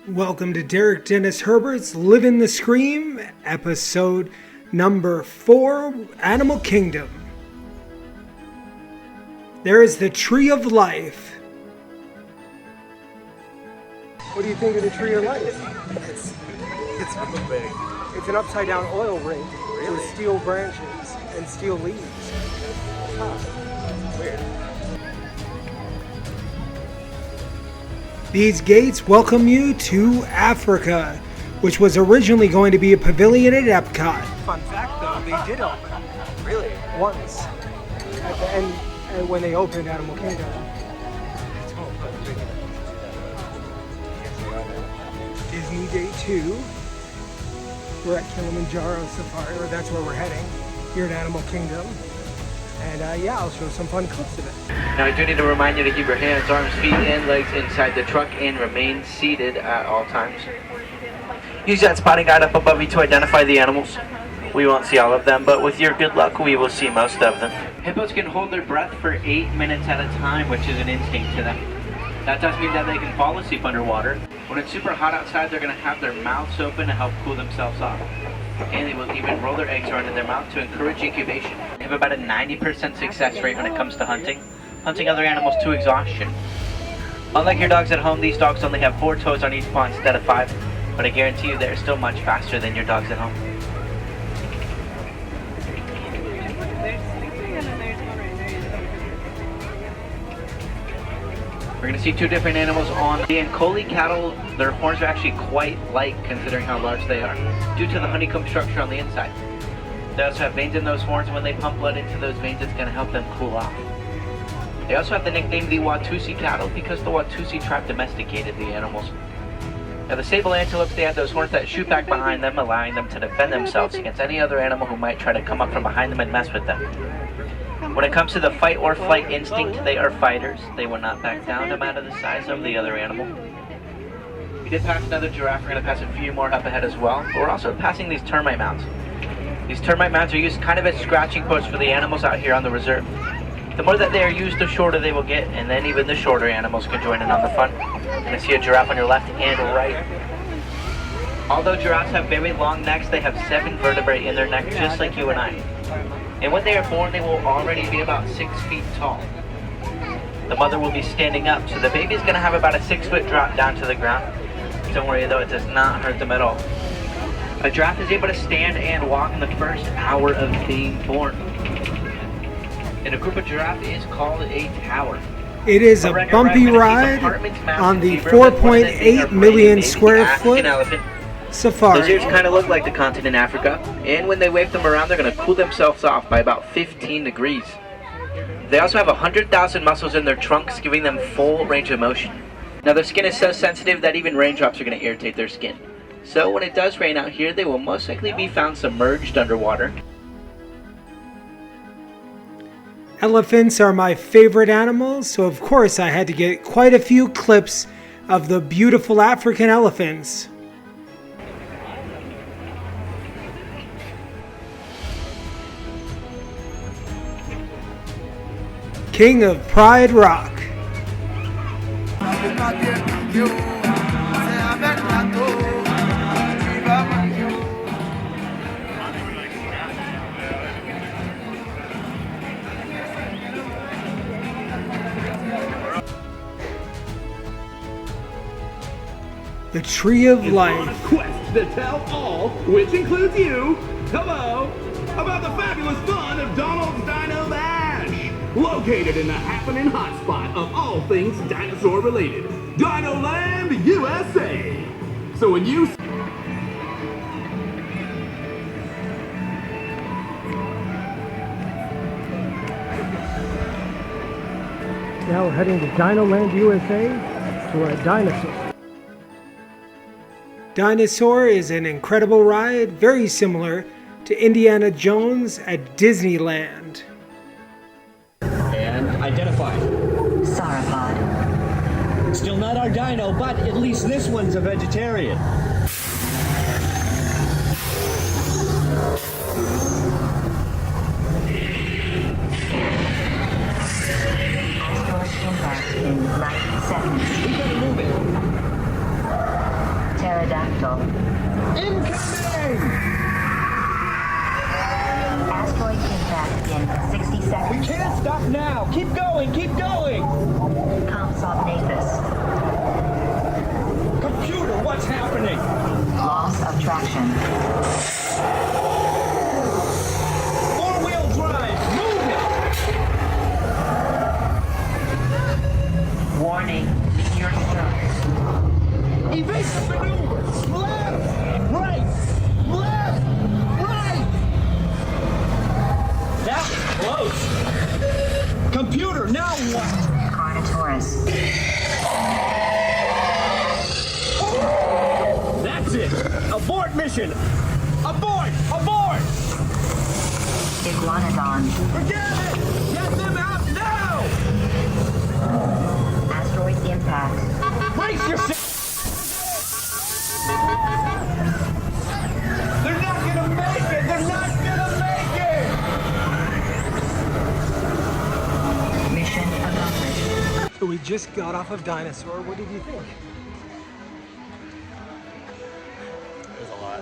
Welcome to Dennis Herbert's Livin The Scream, episode number 4, Animal Kingdom. There is the Tree of Life. What do you think of the Tree of Life? It's real big. It's an upside down oil ring Really? with steel branches and steel leaves. Weird. These gates welcome you to Africa, which was originally going to be a pavilion at Epcot. Fun fact though, they did open Really? once at the end when they opened Animal Kingdom. Disney Day 2. We're at Kilimanjaro Safari, or that's where we're heading, here at Animal Kingdom. And yeah, I'll show some fun clips of it. Now I do need to remind you to keep your hands, arms, feet, and legs inside the truck and remain seated at all times. Use that spotting guide up above you to identify the animals. We won't see all of them, but with your good luck, we will see most of them. Hippos can hold their breath for 8 minutes at a time, which is an instinct to them. That does mean that they can fall asleep underwater. When it's super hot outside, they're going to have their mouths open to help cool themselves off. And they will even roll their eggs around in their mouth to encourage incubation. They have about a 90% success rate when it comes to hunting other animals to exhaustion. Unlike your dogs at home, these dogs only have 4 toes on each paw instead of 5, but I guarantee you they're still much faster than your dogs at home. We're going to see 2 different animals on the Ankole cattle. Their horns are actually quite light considering how large they are, due to the honeycomb structure on the inside. They also have veins in those horns, and when they pump blood into those veins, it's going to help them cool off. They also have the nickname the Watusi cattle because the Watusi tribe domesticated the animals. Now the sable antelopes, they have those horns that shoot back behind them, allowing them to defend themselves against any other animal who might try to come up from behind them and mess with them. When it comes to the fight or flight instinct, they are fighters. They will not back down no matter the size of the other animal. We did pass another giraffe. We're going to pass a few more up ahead as well. But we're also passing these termite mounds. These termite mounds are used kind of as scratching posts for the animals out here on the reserve. The more that they are used, the shorter they will get, and then even the shorter animals can join in on the fun. You're going to see a giraffe on your left and right. Although giraffes have very long necks, they have 7 vertebrae in their neck, just like you and I. And when they are born, they will already be about 6 feet tall. The mother will be standing up, so the baby is going to have about a 6-foot drop down to the ground. Don't worry though, it does not hurt them at all. A giraffe is able to stand and walk in the first hour of being born. And a group of giraffe is called a tower. It is a bumpy ride on the 4.8 million square foot safari. Those ears kind of look like the continent Africa, and when they wave them around, they're going to cool themselves off by about 15 degrees. They also have 100,000 muscles in their trunks, giving them full range of motion. Now their skin is so sensitive that even raindrops are going to irritate their skin. So when it does rain out here, they will most likely be found submerged underwater. Elephants are my favorite animals, so of course I had to get quite a few clips of the beautiful African elephants. King of Pride Rock. The Tree of Life. Quest to tell all, which includes you, hello, about the fabulous fun of Donald's Dino Bash, located in the happening hotspot of all things dinosaur related, Dino Land, USA. So when you Now we're heading to Dino Land, USA to a Dinosaur. Dinosaur is an incredible ride, very similar to Indiana Jones at Disneyland. And identify. Sauropod. Still not our dino, but at least this one's a vegetarian. in 90 seconds. We gotta move it. pterodactyl. Incoming! Asteroid impact in 60 seconds. We can't stop now. Keep going, keep going. Comsop Nathus. Computer, what's happening? Loss of traction. Four-wheel drive, move it. Warning, meteor strike. Evasive maneuvers. Left, right, that was close. Computer, now what? Carnotaurus. That's it. Abort mission. Abort, abort. Iguanodon. Forget it. Get them out now. Asteroid impact. Brace yourself. They're not gonna make it. They're not gonna make it. Mission accomplished. So we just got off of Dinosaur. What did you think? There's a lot.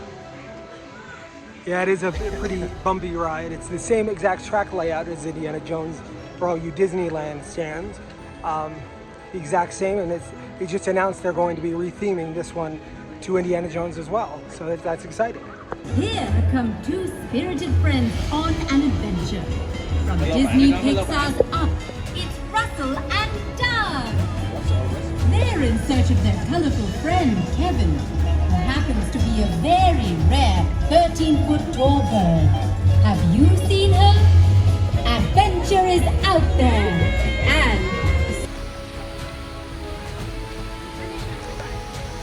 Yeah, it is a pretty bumpy ride. It's the same exact track layout as Indiana Jones for all you Disneyland stands. The exact same, and they just announced they're going to be retheming this one to Indiana Jones as well. So that's exciting. Here come two spirited friends on an adventure. From Disney Pixar's Up, it's Russell and Doug. They're in search of their colorful friend, Kevin, who happens to be a very rare 13-foot tall bird. Have you seen her? Adventure is out there. And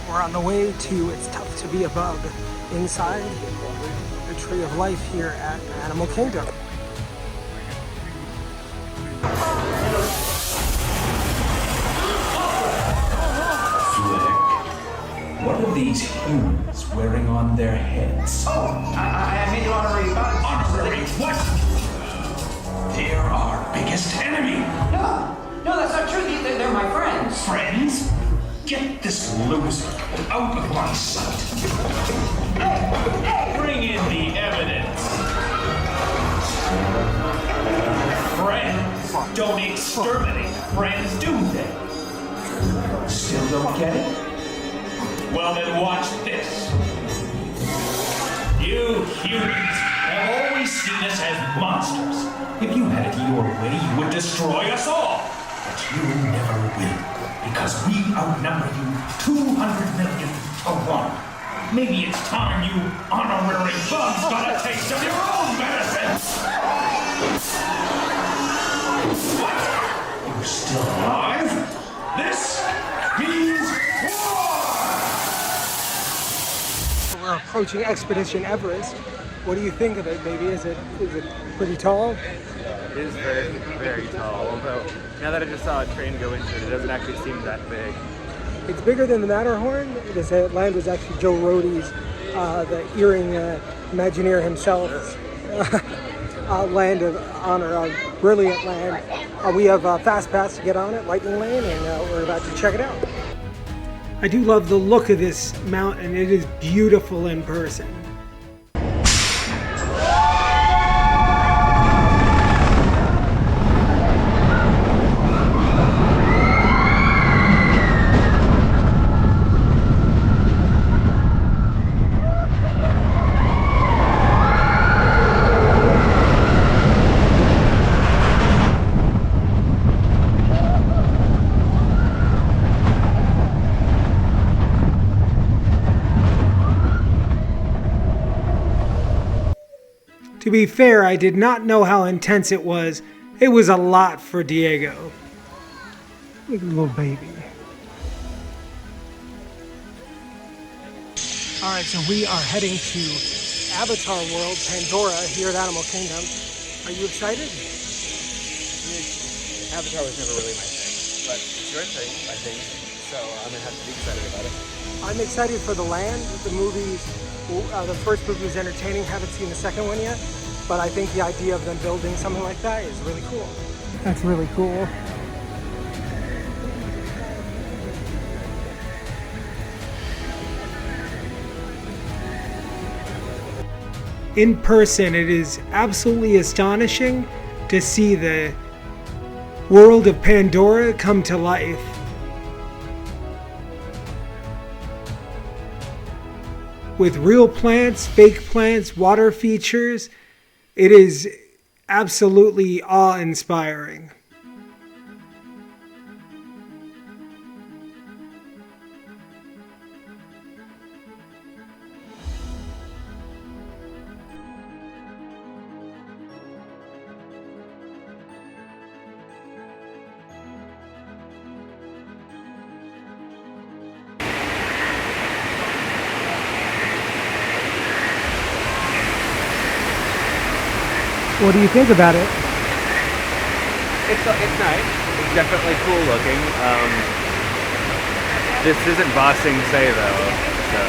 We're on the way to It's Tough to Be a Bug inside the Tree of Life here at Animal Kingdom. What are these humans wearing on their heads? I made you honorary. Honorary what? They're our biggest enemy. No, that's not true. They're my friends. Friends? Get this loser out of my sight. Bring in the evidence. Friends don't exterminate friends, do they? Still don't get it? Well, then watch this. You humans have always seen us as monsters. If you had it your way, you would destroy us all. But you never will, because we outnumber you 200 million to 1. Maybe it's time you honorary bugs got a taste of your own medicine. What? You're still alive? This means war! We're approaching Expedition Everest. What do you think of it, baby? Is it pretty tall? It is very, very tall. Although now that I just saw a train go into it, it doesn't actually seem that big. It's bigger than the Matterhorn. This land was actually Joe Rohde's, the earring Imagineer himself. Land of honor, a brilliant land. We have Fast Pass to get on it, Lightning Lane, and we're about to check it out. I do love the look of this mountain. It is beautiful in person. To be fair, I did not know how intense it was. It was a lot for Diego. Look at the little baby. Alright, so we are heading to Avatar World, Pandora, here at Animal Kingdom. Are you excited? Avatar was never really my thing, but it's your thing, I think. So I'm gonna have to be excited about it. I'm excited for the land. The movie, the first movie was entertaining. Haven't seen the second one yet, but I think the idea of them building something like that is really cool. That's really cool. in person, it is absolutely astonishing to see the world of Pandora come to life. With real plants, fake plants, water features, it is absolutely awe-inspiring. What do you think about it? It's nice. It's definitely cool looking. This isn't Ba Sing Se though, so.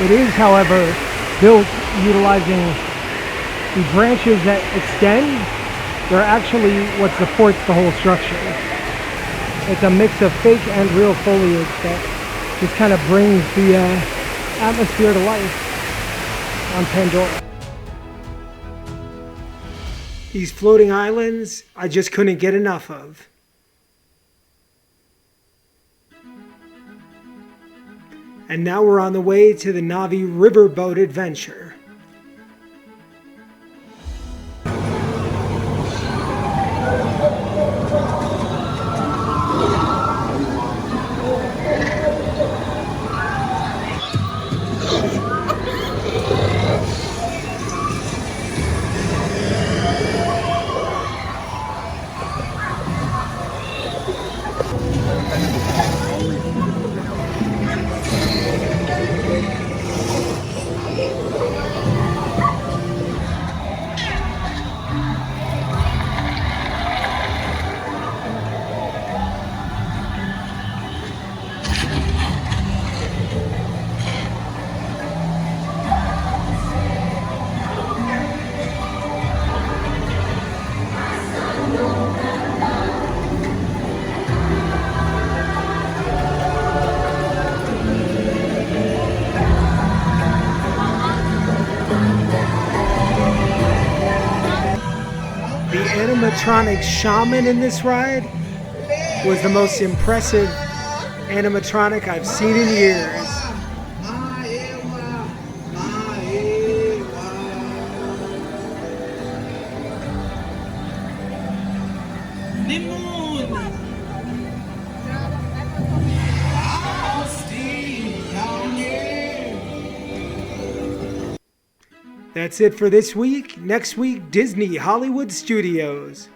It is, however, built utilizing the branches that extend. They're actually what supports the whole structure. It's a mix of fake and real foliage that just kind of brings the atmosphere to life on Pandora. These floating islands, I just couldn't get enough of. And now we're on the way to the Navi riverboat adventure. Animatronic shaman in this ride was the most impressive animatronic I've seen in years. That's it for this week. Next week, Disney Hollywood Studios.